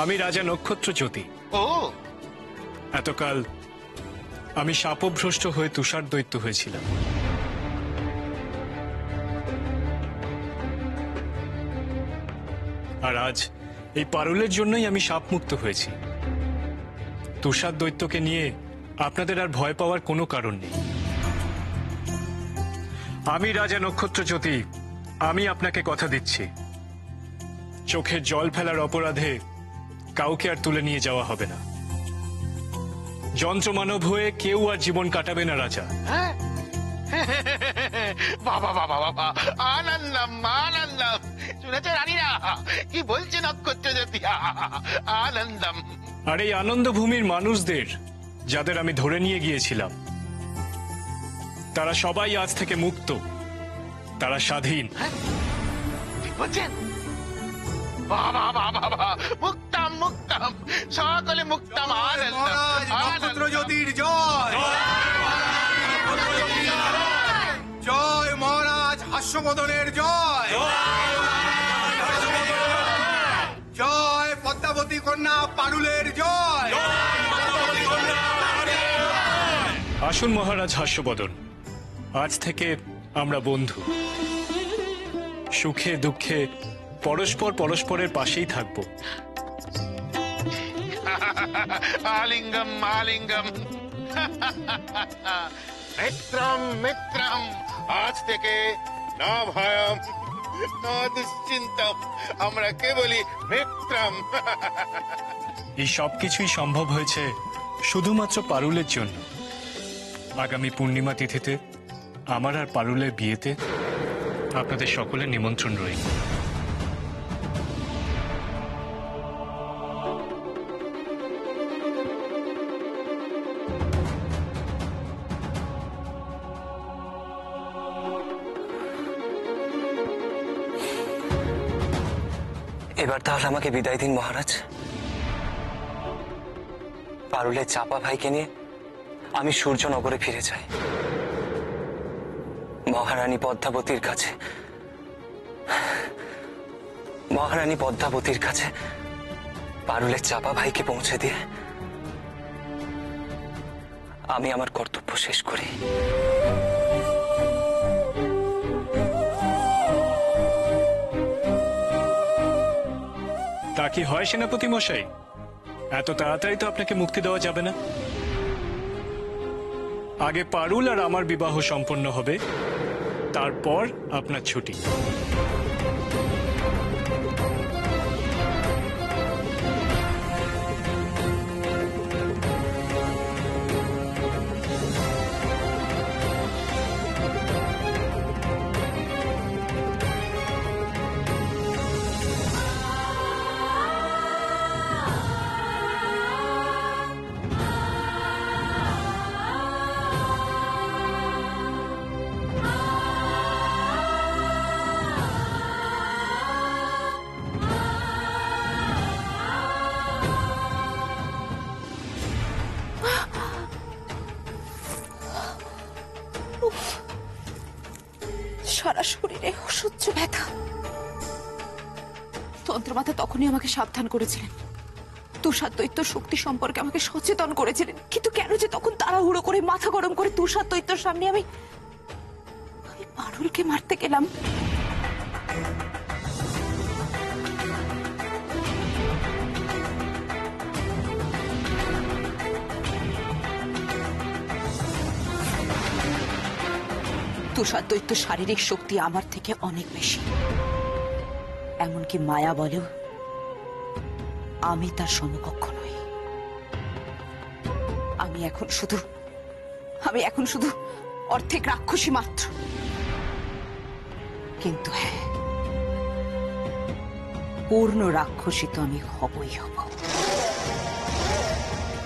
আমি রাজা নক্ষত্র জ্যোতি। ও, এতকাল আমি শাপভ্রষ্ট হয়ে তুষার দৈত্য হয়েছিলাম। আর আজ এই পারুলের জন্যই আমি শাপমুক্ত হয়েছি। তুষার দৈত্যকে নিয়ে আপনাদের আর ভয় পাওয়ার কোনো কারণ নেই। আমি রাজা নক্ষত্র জ্যোতি, আমি আপনাকে কথা দিচ্ছি, চোখে জল ফেলার অপরাধে কাউকে আর তুলে নিয়ে যাওয়া হবে না। যন্ত্রমানব হয়ে কেউ আর জীবন কাটাবে না রাজা। হ্যাঁ, বাবা বাবা বাবা, আনন্দম আনন্দম। শুনেছো রানীরা কি বলছে নক্ষত্র জ্যোতি? আনন্দম। আর এই আনন্দভূমির মানুষদের যাদের আমি ধরে নিয়ে গিয়েছিলাম, তারা সবাই আজ থেকে মুক্ত, তারা স্বাধীন। ঠিক বলছেন? বাবা বাবা বাবা, মুক্তাম মুক্তাম, সকলে মুক্তাম। আনন্দম। নক্ষত্র জ্যোতির জয়, জয় মহারাজ হাস্যবদনের জয়, জয় পদ্মাবতী কন্যা পারুলের জয়। আসুন মহারাজ হাস্যবদন, আজ থেকে আমরা বন্ধু। সুখে দুঃখে পরস্পর পরস্পরের পাশেই থাকবো। আলিঙ্গম আলিঙ্গম। মিত্রম মিত্রম, আজ থেকে না ভয়ম না দুশ্চিন্তম, আমরা কেবলই মিত্রম। এই সবকিছুই সম্ভব হয়েছে শুধুমাত্র পারুলের জন্য। আগামী পূর্ণিমা তিথিতে আমার আর পারুলের বিয়েতে আপনাদের সকলের নিমন্ত্রণ রইল। এবার তাহলে আমাকে বিদায় দিন মহারাজ। পারুলের চাপা ভাইকে নিয়ে আমি সূর্যনগরে ফিরে যাই। মহারানী পদ্মাবতীর কাছে, মহারানী পদ্মাবতীর কাছে পারুলের চাপা ভাইকে পৌঁছে দিয়ে আমি আমার কর্তব্য শেষ করি। তা কি হয় সেনাপতি মশাই? এত তাড়াতাড়ি তো আপনাকে মুক্তি দেওয়া যাবে না। আগে পারুল আর আমার বিবাহ সম্পন্ন হবে, তারপর আপনার ছুটি। সারা শরীরে অসহ্য ব্যথা। তন্ত্রমাতা তখনই আমাকে সাবধান করেছিলেন, তুষার দৈত্য শক্তি সম্পর্কে আমাকে সচেতন করেছিলেন, কিন্তু কেন যে তখন তাড়াহুড়ো করে মাথা গরম করে তুষার দৈত্যর সামনে আমি পারুলকে মারতে গেলাম। তুষার দৈত্য শারীরিক শক্তি আমার থেকে অনেক বেশি, এমনকি মায়া বলেও আমি তার সমকক্ষ নই। আমি এখন শুধু অর্ধেক রাক্ষসী মাত্র। কিন্তু হ্যাঁ, পূর্ণ রাক্ষসী তো আমি হবই হব।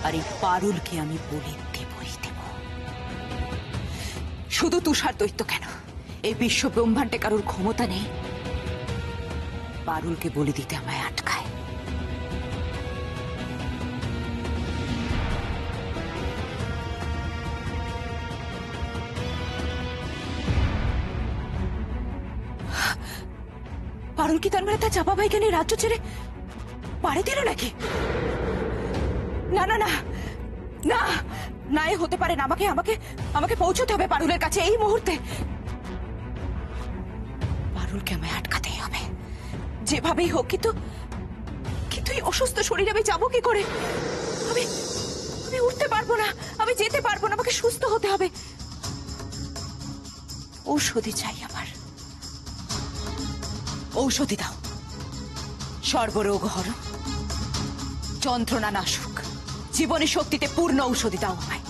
আর এই পারুলকে আমি বলি দেবই দেব। শুধু তুষার দৈত্য কেন, এই বিশ্ব ব্রহ্মাণ্ডে কারোর ক্ষমতা নেই পারুলকে বলি দিতে আমায় আটকায়। পারুল কি তার মানে তার চাপা ভাইকে নিয়ে রাজ্য ছেড়ে পাড়ে দিল নাকি? না না না না না, এ হতে পারে না। আমাকে আমাকে আমাকে পৌঁছতে হবে পারুলের কাছে এই মুহূর্তে। পারুলকে আমায় আটকাতেই হবে যেভাবেই হোক। কিন্তু কিন্তু এই অসুস্থ শরীরে আমি যাবো কি করে? আমি আমি উঠতে পারবো না, আমি যেতে পারবো না। আমাকে সুস্থ হতে হবে। ঔষধি চাই আমার। ঔষধি দাও, সর্বরোগ হর, যন্ত্রণা নাশক, জীবনে শক্তিতে পূর্ণ ঔষধি দাও আমায়।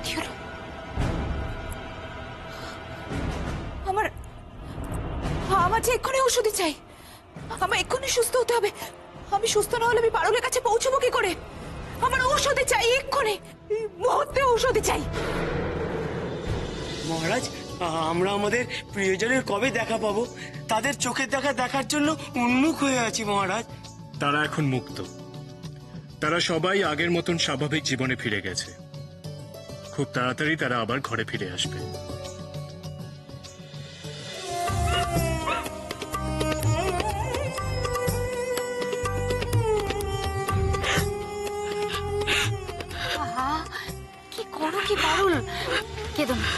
কি হলো? আমার আমার যে এক্ষুনি ঔষধি চাই। আমার এক্ষুনি সুস্থ হতে হবে। আমি সুস্থ না হলে আমি পারুলের কাছে পৌঁছবো কি করে? আমার ঔষধি চাই এক্ষুনি, এই মুহূর্তে ঔষধি চাই। মহারাজ, আমরা আমাদের প্রিয়জনের কবে দেখা পাবো? তাদের চোখের দেখা দেখার জন্য উন্মুখ হয়ে আছি মহারাজ। তারা এখন মুক্ত। তারা সবাই আগের মতন স্বাভাবিক জীবনে ফিরে গেছে। খুব তাড়াতাড়ি তারা আবার ঘরে ফিরে আসবে। কি করো কি পারুল? কেঁদো না,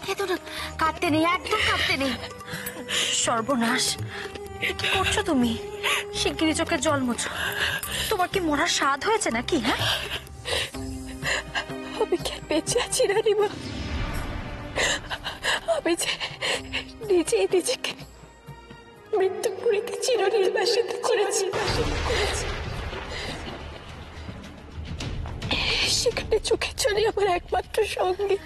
কেঁদো না, কাঁদতে নেই, একদম কাঁদতে নেই। সর্বনাশ, এ কি করছো তুমি? শিগগিরই চোখে জল মুছো। তোমার কি মরার স্বাদ হয়েছে নাকি? হ্যাঁ, আমি কি আর বেঁচে আছি রানীমা? আমি যে নিজেই নিজেকে মৃত্যুপুরীতে চিরনির্বাসিত করেছি। সেখানে চোখের জলে আমার একমাত্র সঙ্গী।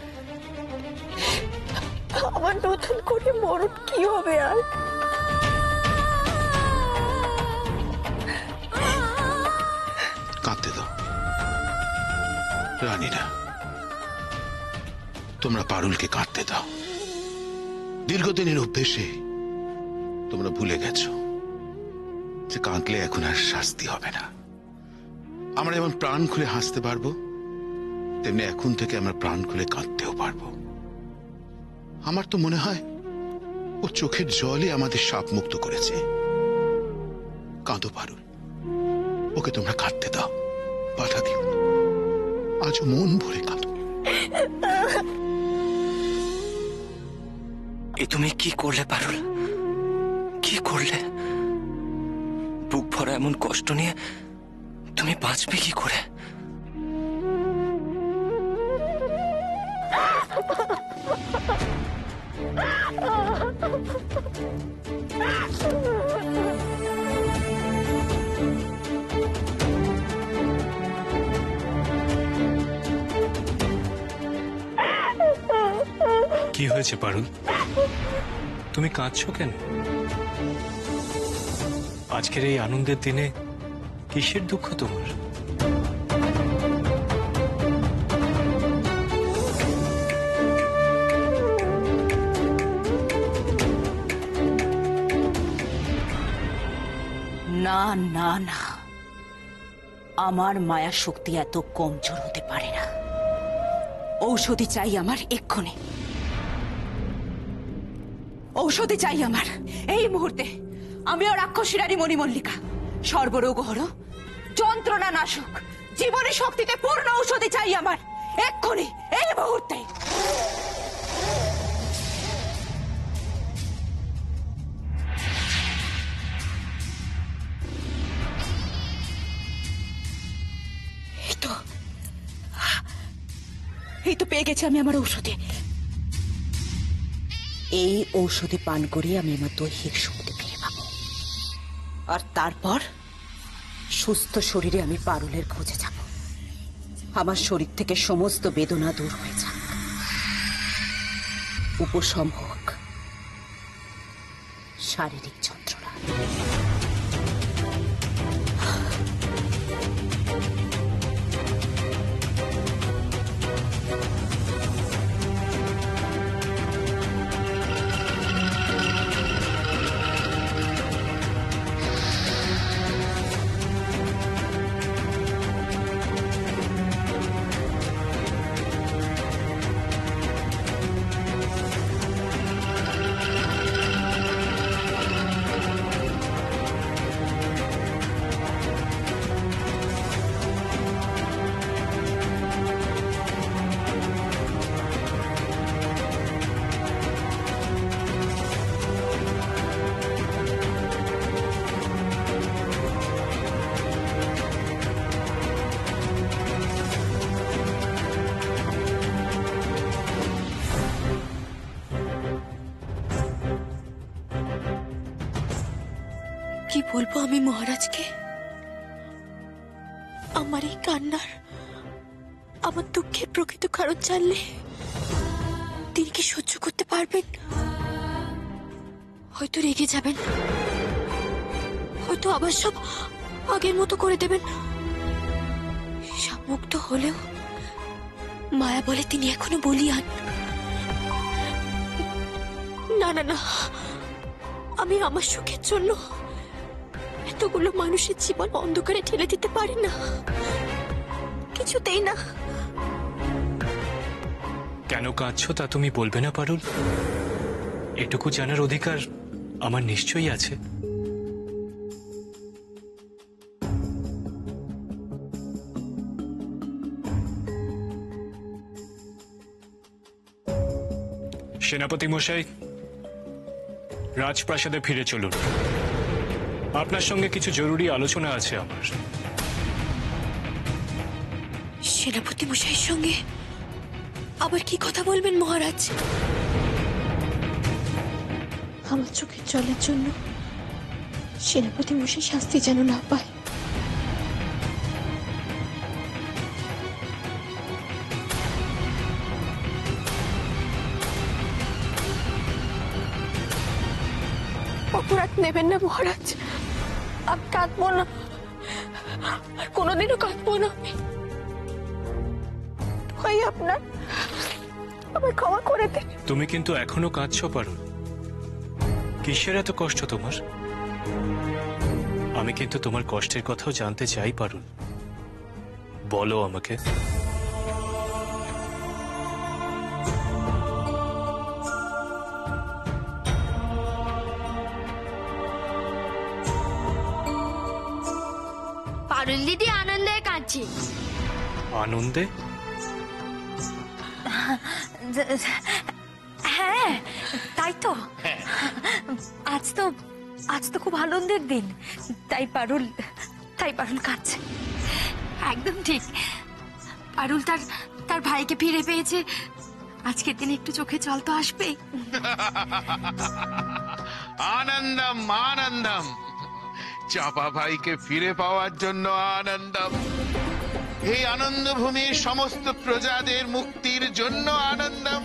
আমার নতুন করে মরণ কি হবে আর? কাঁদতে দাও রানীরা, তোমরা পারুলকে কাঁদতে দাও। দীর্ঘদিনের অভ্যেসে তোমরা ভুলে গেছো যে কাঁদলে এখন আর শাস্তি হবে না। আমরা যেমন প্রাণ খুলে হাসতে পারবো, তেমনি এখন থেকে আমরা প্রাণ খুলে কাঁদতেও পারবো। আমার তো মনে হয় ও চোখের জলে আমাদের শাপ মুক্ত করেছে। কাঁদো পারুল, ওকে তোমরা কাঁদতে দাও, বাধা দিও না। আজও মন ভরে কাঁদো। এ তুমি কি করলে পারুল? কি করলে? বুক ভরা এমন কষ্ট নিয়ে তুমি বাঁচবে কি করে? কি হয়েছে পারুল? তুমি কাঁদছো কেন? আজকের এই আনন্দের দিনে কিসের দুঃখ তোমার? না না না, আমার মায়া শক্তি এত কমজোর হতে পারে না। ঔষধি চাই আমার এক্ষুনি। ঔষধি চাই আমার এই মুহূর্তে। আমিও রাক্ষসী রানী মণিমল্লিকা, সর্বরোগ হর, যন্ত্রণা নাশক, জীবনে শক্তিতে পূর্ণ ঔষধি চাই আমার এক্ষুনি এই মুহূর্তে। এই তো পেয়ে গেছি আমি আমার ঔষধে। এই ঔষধি পান করে আমি আমার দৈহিক শক্তি ফিরে পাবো। আর তারপর সুস্থ শরীরে আমি পারুলের খোঁজে যাব। আমার শরীর থেকে সমস্ত বেদনা দূর হয়ে যাক, উপশম হোক শারীরিক যন্ত্রণা। বলবো আমি মহারাজকে? আমার এই কান্নার, আমার দুঃখের প্রকৃত কারণ জানলে তিনি কি সহ্য করতে পারবেন? হয়তো রেগে যাবেন, হয়তো আবার সব আগের মতো করে দেবেন। মুক্ত হলেও মায়া বলে তিনি এখনো বলিয়ান। না না না, আমি আমার সুখের জন্য এতগুলো মানুষের জীবন অন্ধকারে ঠেলে দিতে পারি না, কিছুতেই না। কেন কাঁদছো তা তুমি বলবে না পারুল? এটুকু জানার অধিকার আমার নিশ্চয়ই আছে। সেনাপতি মশাই, রাজপ্রাসাদে ফিরে চলুন। আপনার সঙ্গে কিছু জরুরি আলোচনা আছে আমার। সেনাপতি মশাইয়ের সঙ্গে আবার কি কথা বলবেন মহারাজ? আমার চোখের জলের জন্য সেনাপতি মশাই শাস্তি যেন না পায়। অপরাধ নেবেন না মহারাজ, আমি কাঁদবো না, আর কোনোদিনও কাঁদবো না। ভাই আপনার আমায় ক্ষমা করে দিন। তুমি কিন্তু এখনো কাঁদছো পারুল। কিসের এত কষ্ট তোমার? আমি কিন্তু তোমার কষ্টের কথাও জানতে চাই পারুল, বলো আমাকে। পারুল দিদি আনন্দে কাঁদছে। আনন্দে? হ্যাঁ তাই তো, আজ তো খুব আনন্দের দিন, তাই পারুল কাঁদছে। একদম ঠিক, পারুল তার ভাইকে ফিরে পেয়েছে, আজকের দিনে একটু চোখে জল তো আসবেই। আনন্দম আনন্দম, চাপা ভাইকে ফিরে পাওয়ার জন্য আনন্দম। এই আনন্দভূমির সমস্ত প্রজাদের মুক্তির জন্য আনন্দম।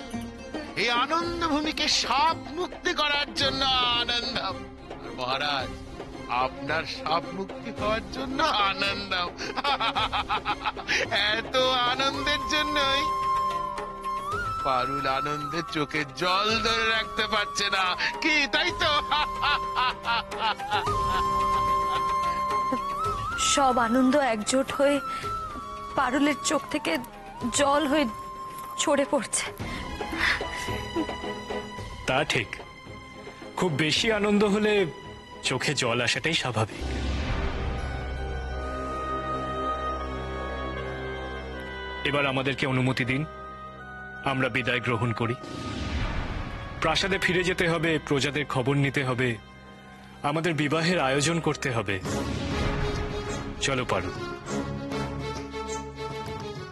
এই আনন্দভূমিকে সাপ মুক্তি করার জন্য আনন্দম। মহারাজ, আপনার সাপ মুক্তি হওয়ার জন্য আনন্দম। এত আনন্দের জন্যই পারুল আনন্দে চোখের জল ধরে রাখতে পারছে না, কি তাই তো? সব আনন্দ একজোট হয়ে পারুলের চোখ থেকে জল হয়ে ঝরে পড়ছে। তা ঠিক, খুব বেশি আনন্দ হলে চোখে জল আসাটাই স্বাভাবিক। এবার আমাদেরকে অনুমতি দিন, আমরা বিদায় গ্রহণ করি। প্রাসাদে ফিরে যেতে হবে, প্রজাদের খবর নিতে হবে, আমাদের বিবাহের আয়োজন করতে হবে। চলো পারুল।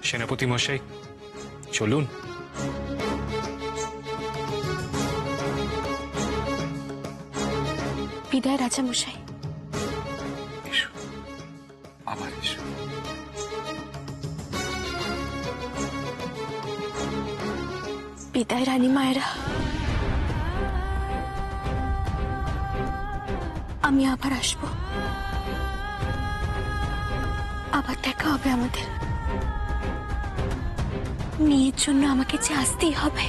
সেনাপতি মশাই, চলুন। বিদায় রাজা মশাই। আবার এসো। বিদায় রানী মায়েরা, আমি আবার আসবো, আবার দেখা হবে আমাদের। মেয়ের জন্য আমাকে যে আসতেই হবে।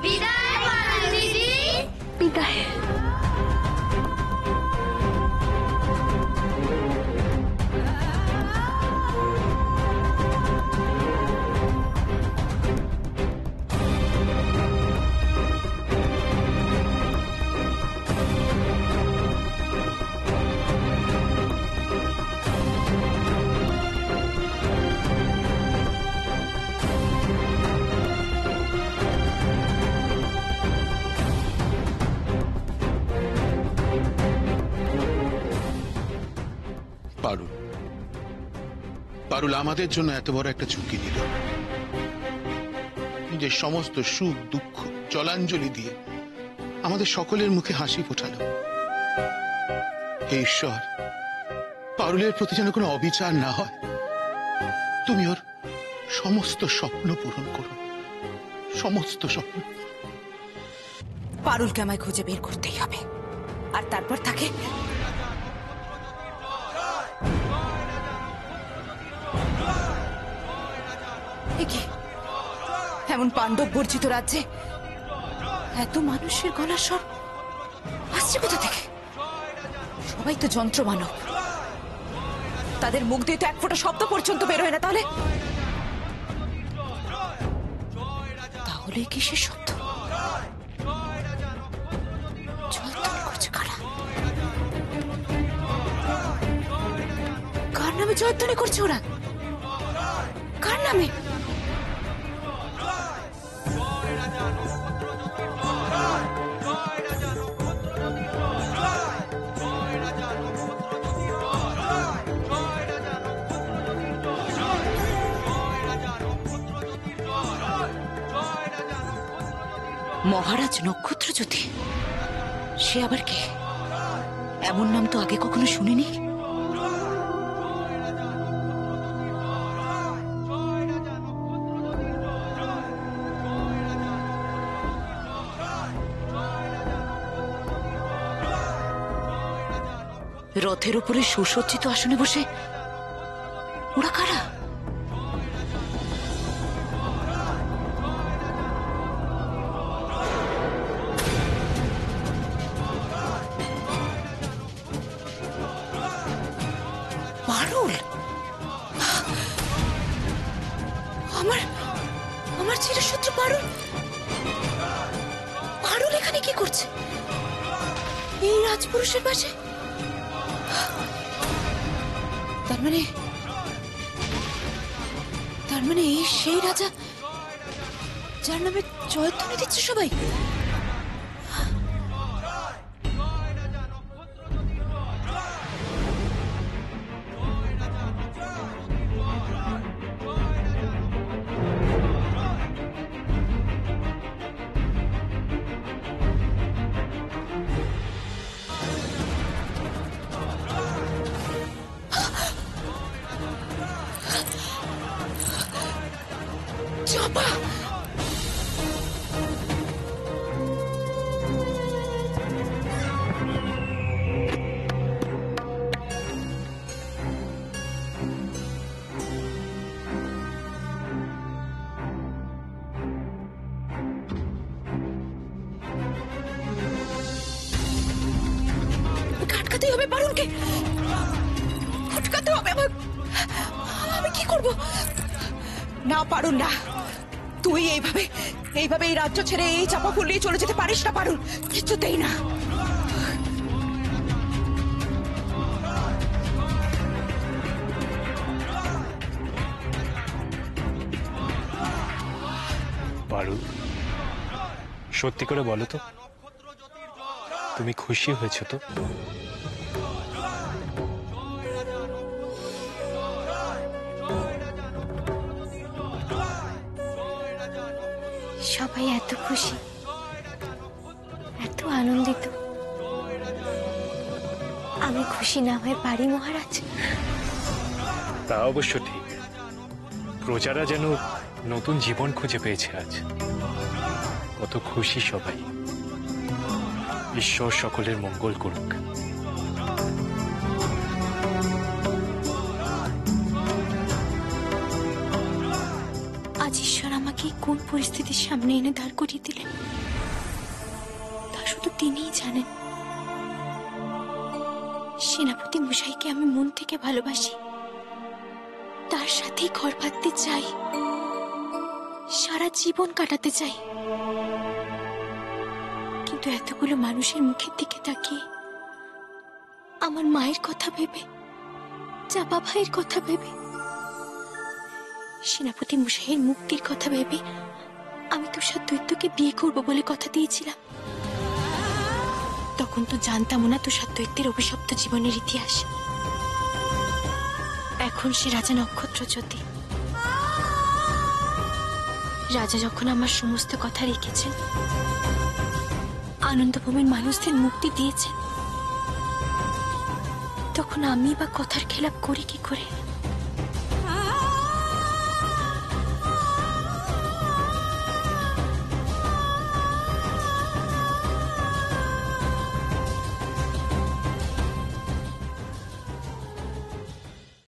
বিদায় পারুল দিদি, বিদায়। পারুল, পারুল আমাদের জন্য এত বড় একটা ঝুঁকি নিল। নিজের সমস্ত সুখ দুঃখ জলাঞ্জলি দিয়ে আমাদের সকলের মুখে হাসি ফোটালো। হে ঈশ্বর, পারুলের প্রতি যেন কোনো অবিচার না হয়। তুমি ওর সমস্ত স্বপ্ন পূরণ করো, সমস্ত স্বপ্ন। পারুলকে আমায় খুঁজে বের করতেই হবে, আর তারপর তাকে এ কি এমন পাণ্ডব বর্জিত রাজ্যে এত মানুষের গলার স্বর আসছে কোথা থেকে? সবাই তো যন্ত্র মানব, তাদের মুখ দিয়ে তো এক ফোঁটা শব্দ পর্যন্ত বের হয় না। তাহলে কিসের শব্দ? জয়ধ্বনি করছে কারা? কার নামে জয়ধ্বনি করছে ওরা? কার নামে? মহারাজ নক্ষত্রজ্যোতি, সে আবার কে? এমন নাম তো আগে কখনো শুনিনি। রথের উপরে সুসজ্জিত আসনে বসে ওরা কারা? পারুল, আমার চিরশত্রু পারুল। পারুল এখানে কি করছে এই রাজপুরুষের পাশে? তার মানে এই সেই রাজা যার নামে জয়ধ্বনি দিচ্ছে সবাই। চাপা, আটকাতেই হবে পারুলকে, আটকাতে হবে। আমি কি করব? না পারুল না, তুই এইভাবে এই রাজ্য ছেড়ে এই চাপা ফুল নিয়ে চলে যেতে পারিস না পারুল, কিছুতেই না। পারুল, সত্যি করে বলো তো, তুমি খুশি হয়েছো তো? সবাই এত খুশি, এত আনন্দিত, আমি খুশি না হয়ে পারি মহারাজ? তা অবশ্য ঠিক। প্রজারা যেন নতুন জীবন খুঁজে পেয়েছে আজ। কত খুশি সবাই। ঈশ্বর সকলের মঙ্গল করুক। আজ ঈশ্বর আমাকে কোন পরিস্থিতির সামনে এনে দাঁড় করিয়ে দিলেন তা শুধু তিনিই জানেন। সেনাপতি মশাইকে আমি মন থেকে ভালোবাসি, তার সাথেই ঘর পাততে চাই, সারা জীবন কাটাতে চাই। কিন্তু এতগুলো মানুষের মুখের দিকে তাকিয়ে, আমার মায়ের কথা ভেবে, চাপা ভাইয়ের কথা ভেবে, সেনাপতি মশাইয়ের মুক্তির কথা ভেবে আমি তুষার দৈত্যকে বিয়ে করব বলে কথা দিয়েছিলাম। তখন তো জানতাম না তুষার দৈত্যের অভিশপ্ত জীবনের ইতিহাস। এখন সে রাজা নক্ষত্রজ্যোতি। রাজা যখন আমার সমস্ত কথা রেখেছেন, আনন্দভূমির মানুষদের মুক্তি দিয়েছেন, তখন আমি বা কথার খেলাপ করি কি করে?